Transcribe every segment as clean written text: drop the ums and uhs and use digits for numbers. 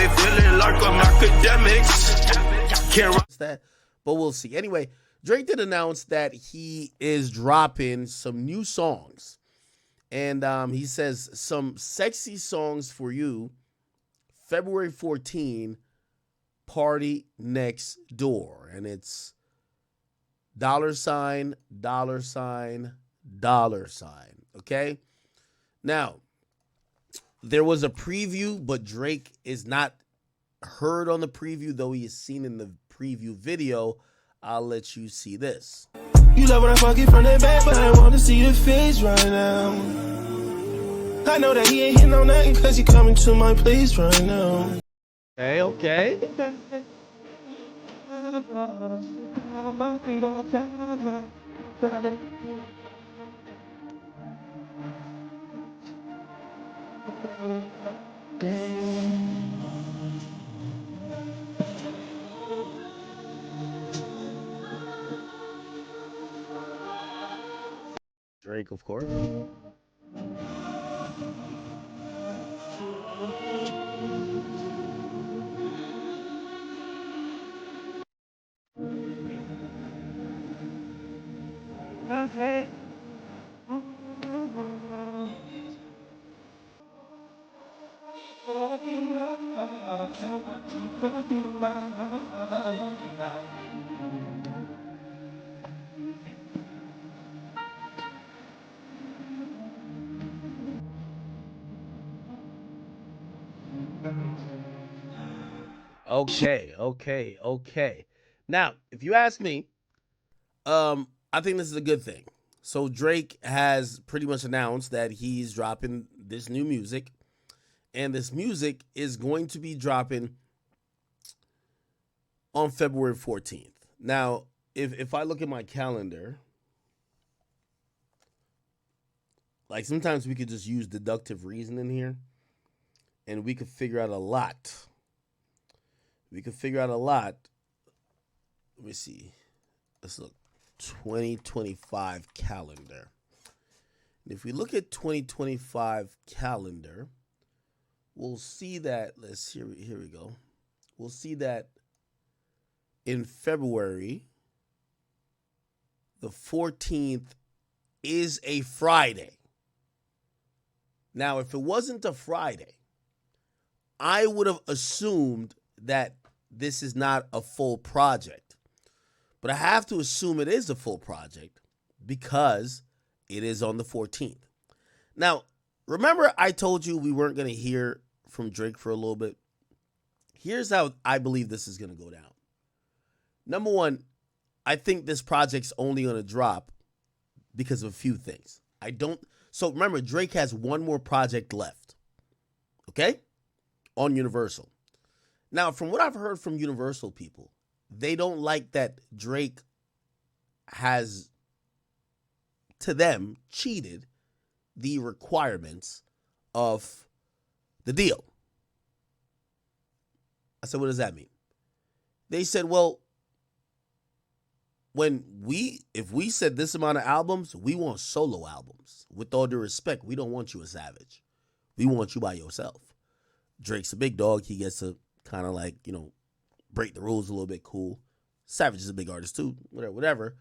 be feeling like I'm academics. Can't that, but we'll see. Anyway, Drake did announce that he is dropping some new songs. And he says some sexy songs for you, February 14, Party Next Door. And it's $, $, okay? Now, there was a preview, but Drake is not heard on the preview, though he is seen in the preview video. I'll let you see this. You love when I fuck it from the back, but I want to see your face right now. I know that he ain't hitting on nothing because he coming to my place right now. Okay. Drake, of course. Okay. Okay. Now, if you ask me, I think this is a good thing. So Drake has pretty much announced that he's dropping this new music, and this music is going to be dropping on February 14th. Now, if I look at my calendar, like sometimes we could just use deductive reasoning here, and we could figure out a lot. Let me see. Let's look. 2025 calendar. And if we look at 2025 calendar, we'll see that, here we go. We'll see that in February, the 14th is a Friday. Now, if it wasn't a Friday, I would have assumed that this is not a full project. But I have to assume it is a full project because it is on the 14th. Now, remember I told you we weren't going to hear from Drake for a little bit? Here's how I believe this is going to go down. Number one, I think this project's only going to drop because of a few things. So remember, Drake has one more project left, okay, on Universal. Now, from what I've heard from Universal people, they don't like that Drake has, to them, cheated the requirements of the deal. I said, what does that mean? They said, well, if we said this amount of albums, we want solo albums. With all due respect, we don't want you a Savage. We want you by yourself. Drake's a big dog. He gets to kind of like, break the rules a little bit, cool. Savage is a big artist too, whatever.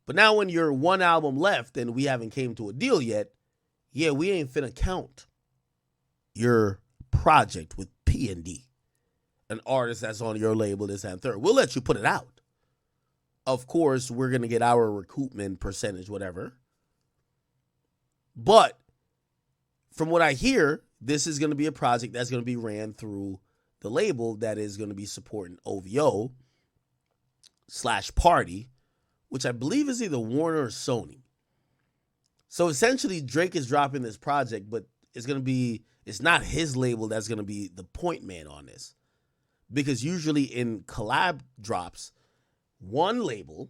But now when you're one album left and we haven't came to a deal yet, yeah, we ain't finna count your project with PND, an artist that's on your label, this and third. We'll let you put it out. Of course, we're going to get our recoupment percentage, whatever. But from what I hear, this is going to be a project that's going to be ran through the label that is going to be supporting OVO/Party, which I believe is either Warner or Sony. So essentially, Drake is dropping this project, but it's not his label that's going to be the point man on this. Because usually in collab drops, one label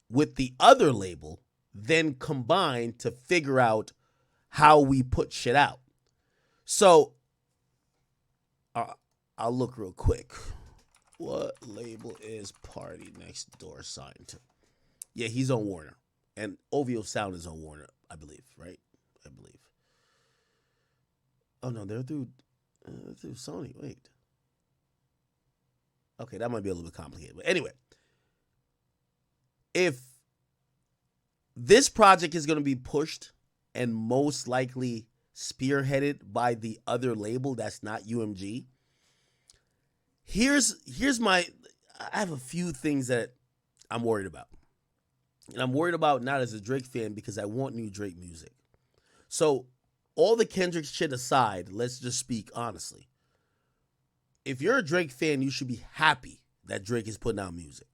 with the other label then combine to figure out how we put shit out. So, I'll look real quick. What label is Party Next Door signed to? Yeah, he's on Warner. And OVO Sound is on Warner, I believe, right? I believe. Oh, no, they're through Sony. Wait. Okay, that might be a little bit complicated. But anyway, if this project is going to be pushed and most likely spearheaded by the other label that's not UMG, here's I have a few things that I'm worried about. And I'm worried about not as a Drake fan because I want new Drake music. So all the Kendrick shit aside, let's just speak honestly. If you're a Drake fan, you should be happy that Drake is putting out music.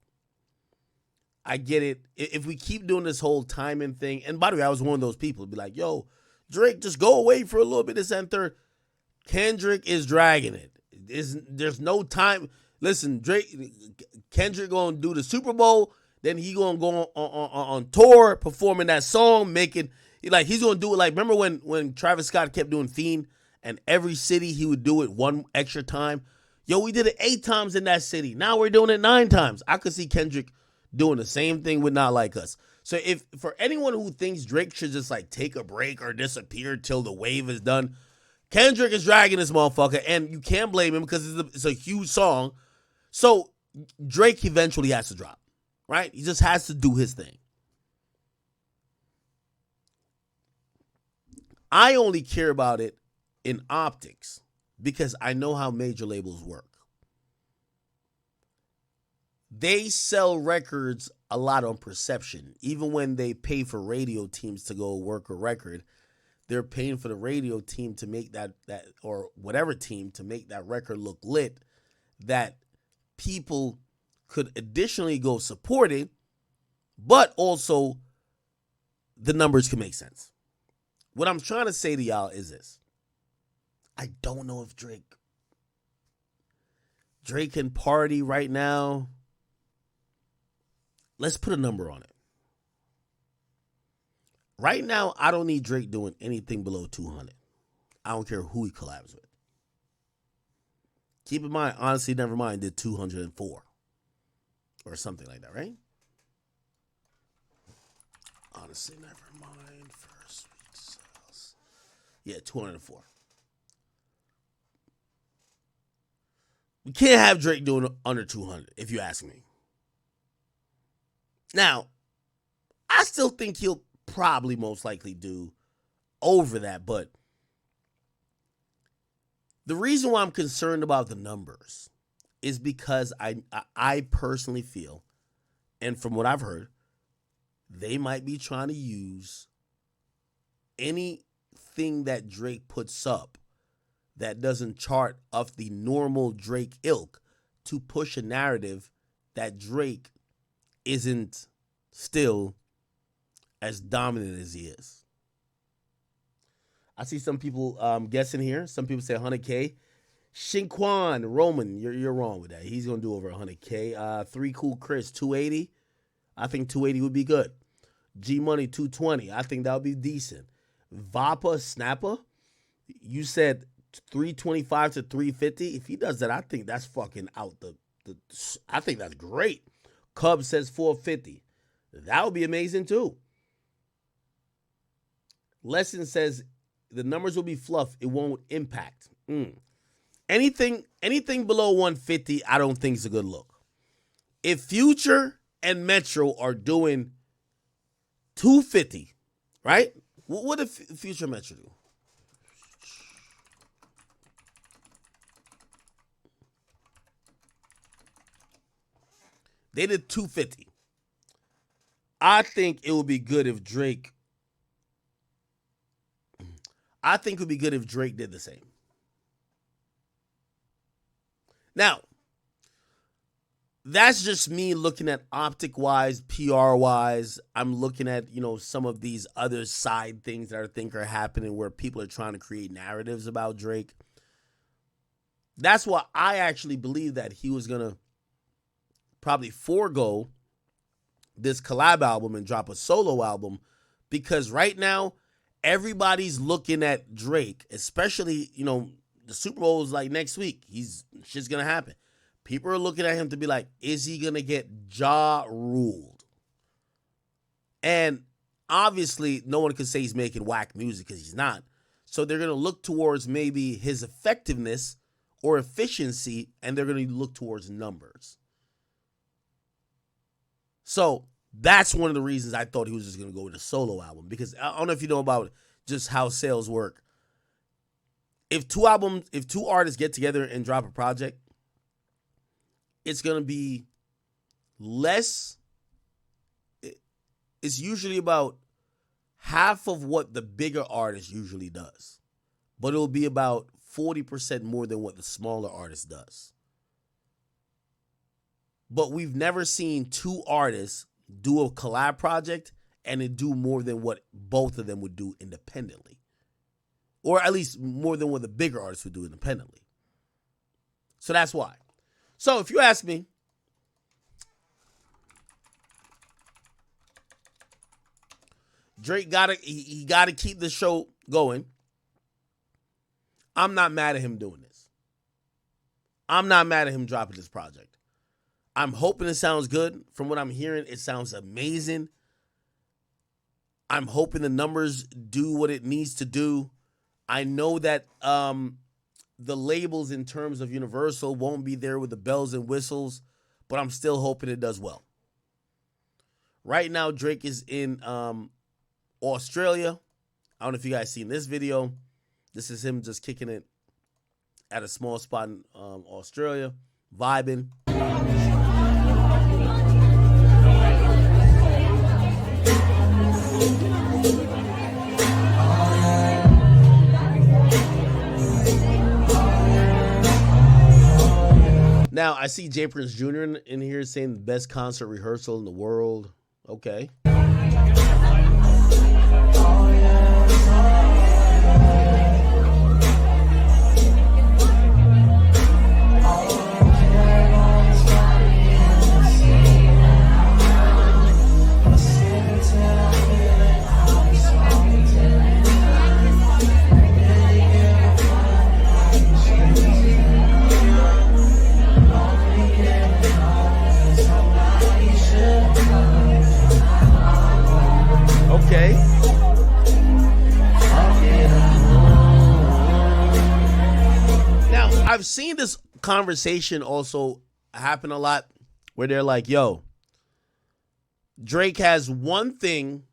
I get it. If we keep doing this whole timing thing, and by the way, I was one of those people to be like, yo, Drake, just go away for a little bit, this and third. Kendrick is dragging it. There's no time. Listen, Kendrick going to do the Super Bowl, then he going to go on tour, performing that song, he's going to do it like, remember when Travis Scott kept doing Fiend, and every city he would do it one extra time? Yo, we did it 8 times in that city. Now we're doing it 9 times. I could see Kendrick doing the same thing with Not Like Us. So if for anyone who thinks Drake should just like take a break or disappear till the wave is done, Kendrick is dragging this motherfucker, and you can't blame him because it's a huge song. So Drake eventually has to drop, right? He just has to do his thing. I only care about it in optics because I know how major labels work. They sell records a lot on perception. Even when they pay for radio teams to go work a record, they're paying for the radio team to make that or whatever team to make that record look lit, that people could additionally go support it, but also the numbers can make sense. What I'm trying to say to y'all is this. I don't know if Drake can party right now. Let's put a number on it. Right now, I don't need Drake doing anything below 200. I don't care who he collabs with. Keep in mind, Honestly Nevermind did 204 or something like that, right? Honestly Nevermind, First Week Sales. Yeah, 204. We can't have Drake doing under 200, if you ask me. Now, I still think he'll probably most likely do over that, but the reason why I'm concerned about the numbers is because I personally feel, and from what I've heard, they might be trying to use anything that Drake puts up that doesn't chart of the normal Drake ilk to push a narrative that Drake isn't still as dominant as he is. I see some people guessing here. Some people say 100K. Shinquan Roman, you're wrong with that. He's gonna do over 100K. 3 Cool Chris 280. I think 280 would be good. G Money 220. I think that would be decent. Vapa Snapper, you said 325 to 350. If he does that, I think that's fucking out I think that's great. Cub says 450. That would be amazing too. Lesson says the numbers will be fluff. It won't impact. Anything below 150, I don't think is a good look. If Future and Metro are doing 250, right? What did Future and Metro do? They did 250. I think it would be good if Drake. I think it would be good if Drake did the same. Now, that's just me looking at optic-wise, PR-wise. I'm looking at, some of these other side things that I think are happening where people are trying to create narratives about Drake. That's why I actually believe that he was going to probably forego this collab album and drop a solo album, because right now everybody's looking at Drake, especially, the Super Bowl is like next week. Shit's gonna happen. People are looking at him to be like, is he gonna get jaw ruled? And obviously no one can say he's making whack music because he's not. So they're gonna look towards maybe his effectiveness or efficiency, and they're going to look towards numbers. So that's one of the reasons I thought he was just going to go with a solo album, because I don't know if you know about just how sales work. If two artists get together and drop a project, it's going to be less. It's usually about half of what the bigger artist usually does, but it'll be about 40% more than what the smaller artist does. But we've never seen two artists do a collab project and it do more than what both of them would do independently. Or at least more than what the bigger artists would do independently. So that's why. So if you ask me, Drake gotta keep the show going. I'm not mad at him doing this. I'm not mad at him dropping this project. I'm hoping it sounds good. From what I'm hearing, it sounds amazing. I'm hoping the numbers do what it needs to do. I know that the labels in terms of Universal won't be there with the bells and whistles, but I'm still hoping it does well. Right now, Drake is in Australia. I don't know if you guys seen this video. This is him just kicking it at a small spot in Australia, vibing. Now, I see J. Prince Jr. in here saying the best concert rehearsal in the world. Okay. Okay. Now, I've seen this conversation also happen a lot where they're like, yo, Drake has one thing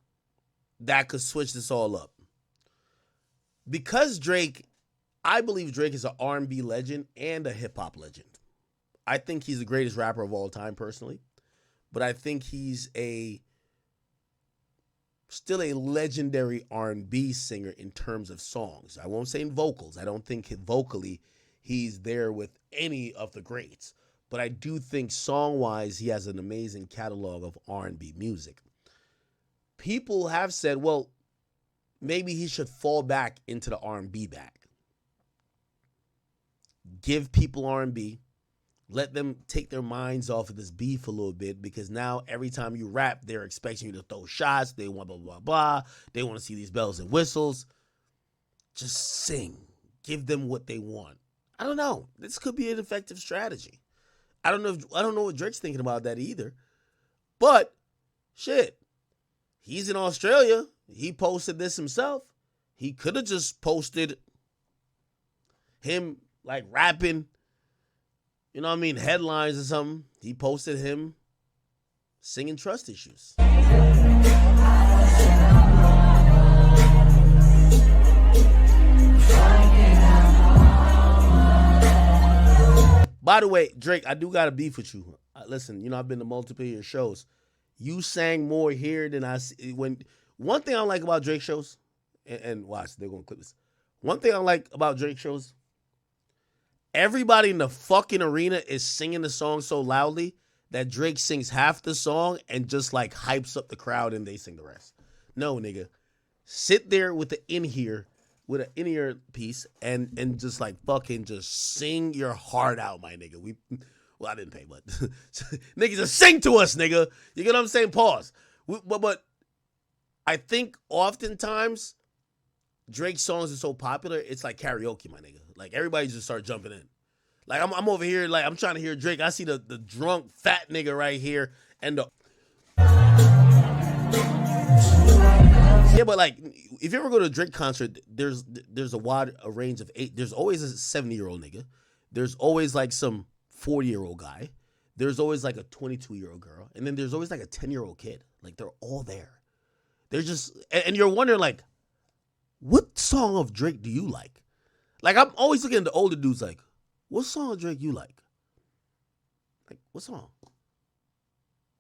that could switch this all up. Because I believe Drake is an R&B legend and a hip-hop legend. I think he's the greatest rapper of all time, personally. But I think he's still a legendary R&B singer in terms of songs. I won't say in vocals. I don't think vocally he's there with any of the greats. But I do think song-wise he has an amazing catalog of R&B music. People have said, well, maybe he should fall back into the R&B bag. Give people R&B. Let them take their minds off of this beef a little bit, because now every time you rap, they're expecting you to throw shots. They want blah, blah, blah. They want to see these bells and whistles. Just sing. Give them what they want. I don't know. This could be an effective strategy. I don't know what Drake's thinking about that either. But shit, he's in Australia. He posted this himself. He could have just posted him like rapping, you know what I mean, headlines or something. He posted him singing Trust Issues. By the way, Drake, I do got a beef with you. Listen, you know, I've been to multiple of your shows. You sang more here than I see. One thing I like about Drake shows, and watch, they're going to clip this. One thing I like about Drake shows, everybody in the fucking arena is singing the song so loudly that Drake sings half the song and just like hypes up the crowd and they sing the rest. No, nigga. Sit there with the in-ear piece and just like fucking just sing your heart out, my nigga. Well, I didn't pay, but nigga, just sing to us, nigga. You get what I'm saying? Pause. But I think oftentimes Drake's songs are so popular, it's like karaoke, my nigga. Like everybody just start jumping in. Like I'm over here, like I'm trying to hear Drake. I see the drunk fat nigga right here, and the yeah, but like if you ever go to a Drake concert, there's a wide range of age. There's always a 70-year-old nigga. there's always like some 40-year-old guy. There's always like a 22-year-old girl. And then there's always like a 10-year-old kid. Like they're all there. They're just, and you're wondering like, what song of Drake do you like? Like I'm always looking at the older dudes like, what song of Drake you like? Like what song?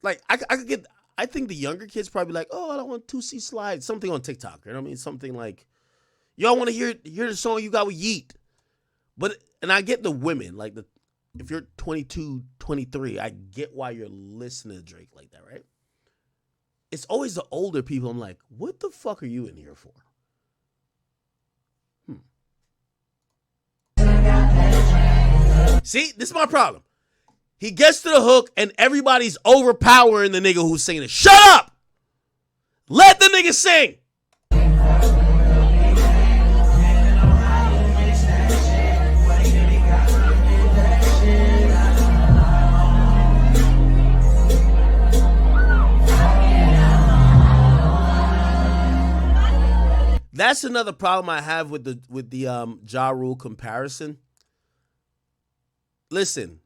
Like I could get, I think the younger kids probably like, oh, I don't want to see slide. Something on TikTok. You know what I mean? Something like, y'all want to hear the song you got with Yeet. But, and I get the women, like if you're 22, 23, I get why you're listening to Drake like that, right? It's always the older people. I'm like, what the fuck are you in here for? See, this is my problem. He gets to the hook and everybody's overpowering the nigga who's singing it. Shut up! Let the nigga sing! That's another problem I have with the Ja Rule comparison. Listen,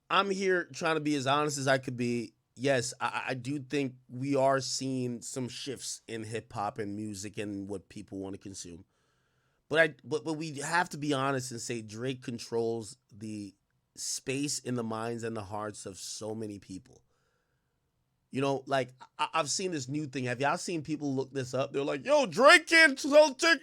I'm here trying to be as honest as I could be. Yes, I do think we are seeing some shifts in hip hop and music and what people want to consume. But we have to be honest and say Drake controls the space in the minds and the hearts of so many people. You know, like I've seen this new thing. Have y'all seen people look this up? They're like, "Yo, Drake can't sell tickets."